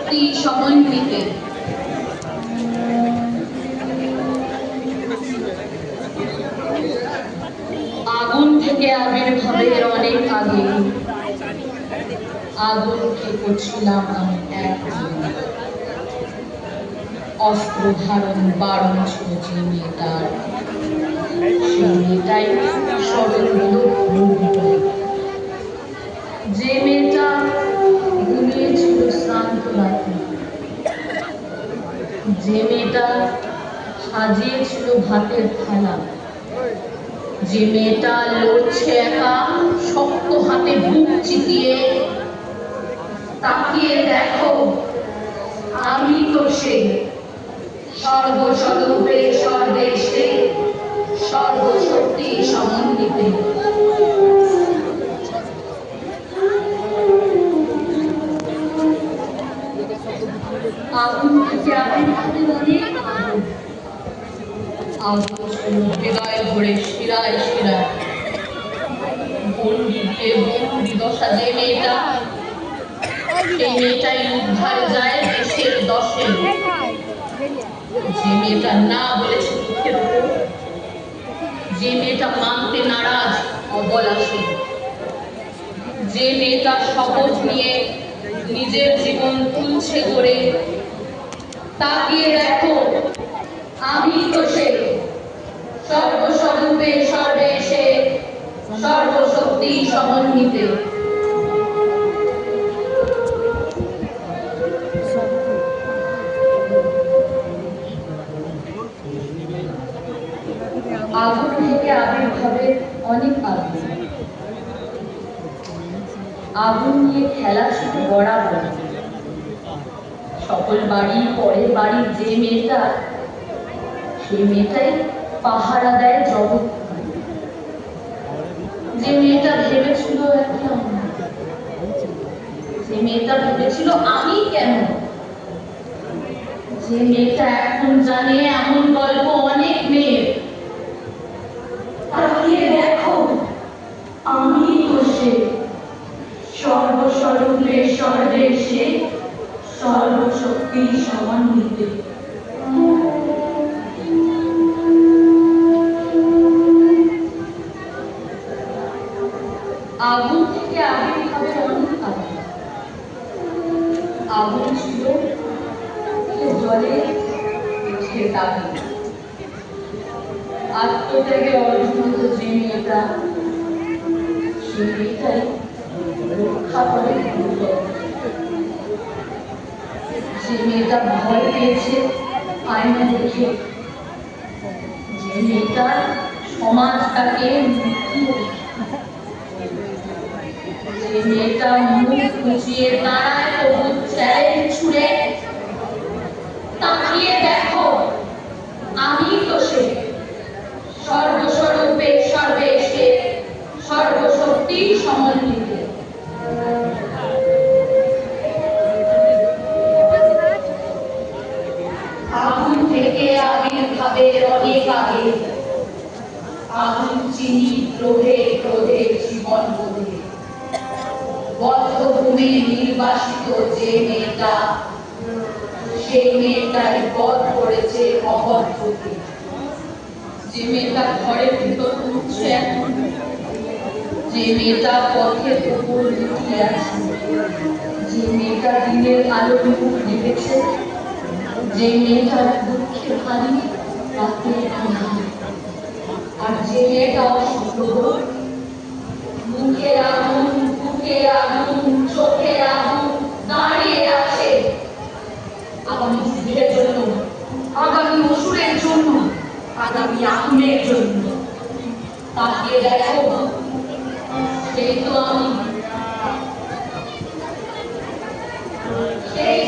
শক্তি সমন্বিতে। আগুন থেকে আবির্ভাবের অনেক আগে আগুনকে করছিলাম আমি এক, অস্ত্র ধারণ বারণ ছিল যে মেয়েটার, সেই মেয়েটাই স্মরণ হলো যে মেয়েটা ঘুমিয়েছিল শ্রান্ত রাতে, যে মেয়েটা সাজিয়েছিল ভাতের থালা, যে মেয়েটা লড়ছে একা শক্ত হাতে বুক চিতিয়ে। তাকিয়ে দেখো আমি তো সেই সর্বস্বরূপে সর্বেশে সর্বশক্তি সমন্বিতে। আগুন থেকে আবির্ভাবের অনেক আগুন ছিল হৃদয় ভরে শিরায় শিরায়। বন্দিতে বন্দি দশা যে মেয়েটা, সেই মেয়েটাই উদ্ধার যায় দেশের দশে। যে মেয়েটা না বলেছে মুখের উপর, যে মেয়েটা মানতে নারাজ অবলাসে, যে মেয়েটা শপথ নিয়ে নিজের জীবন তুলছে করে। তাকিয়ে দেখো আমি তো সেই সর্বস্বরূপে সর্বেশে সর্বশক্তি সমন্বিতে। আগুন থেকে আবির্ভাবের অনেক আগুন, আগুন নিয়ে খেলা ছিল বরাবর। সকল বাড়ি পরের বাড়ির যে মেয়েটা, সেই মেয়েটাই পাহারা দেয় জগৎ। যে মেয়েটা ভেবেছিল একটা, যে মেয়েটা ভেবেছিল আমি কেন, যে মেয়েটা এখন জানে এমন গল্প অনেক মেয়ের। তাকিয়ে দেখো আমি তো সে সর্বস্বরূপে সর্বেশে সর্বশক্তি সমন্বিতে। আগুন থেকে আবির্ভাবের অনেক আগুন। আগুন ছিল জলে পিঠে দাবি, আত্মত্যাগে অর্জিত যে মেয়েটা, সেই মেয়েটাই রক্ষা করে। যে মেয়েটা ভয় পেয়েছে আয়না দেখে, যে মেয়েটা সমাজটাকে, যে মেয়েটা মুখ গুছিয়ে দাঁড়ায় তবু চ্যালেঞ্জ ছুড়ে। তাকিয়ে দেখো আমি তো সে সর্বস্বরূপে সর্বেশে সর্বশক্তি সমন্বিতে। আগুন থেকে আবির্ভাবের অনেক আগে আগুন চিনি ক্রোধে ক্রোধে জীবন বোধে। বদ্ধভূমি নির্বাসিত যে মেয়েটা, সেই মেয়েটাই বধ করেছে অবদ্ধকে। যে মেয়েটা ঘরের ভিতর উঠছে এখন, যে মেয়েটা পথের উপর লুকিয়ে আছে, যে মেয়েটা দিনের আলোর মুখ দেখেছে, যে মেয়েটার দুঃখে ভারী রাতে আর যে মেয়েটা অসুস্থ, মুখের আগুন বুকের আগুন চোখের আগুন দাঁড়িয়ে আছে আগামী যুদ্ধের জন্য, আগামী অসুরের জন্য, আগামী আগুনের জন্য। তাকিয়ে দেখো সেই তো আমি, সেই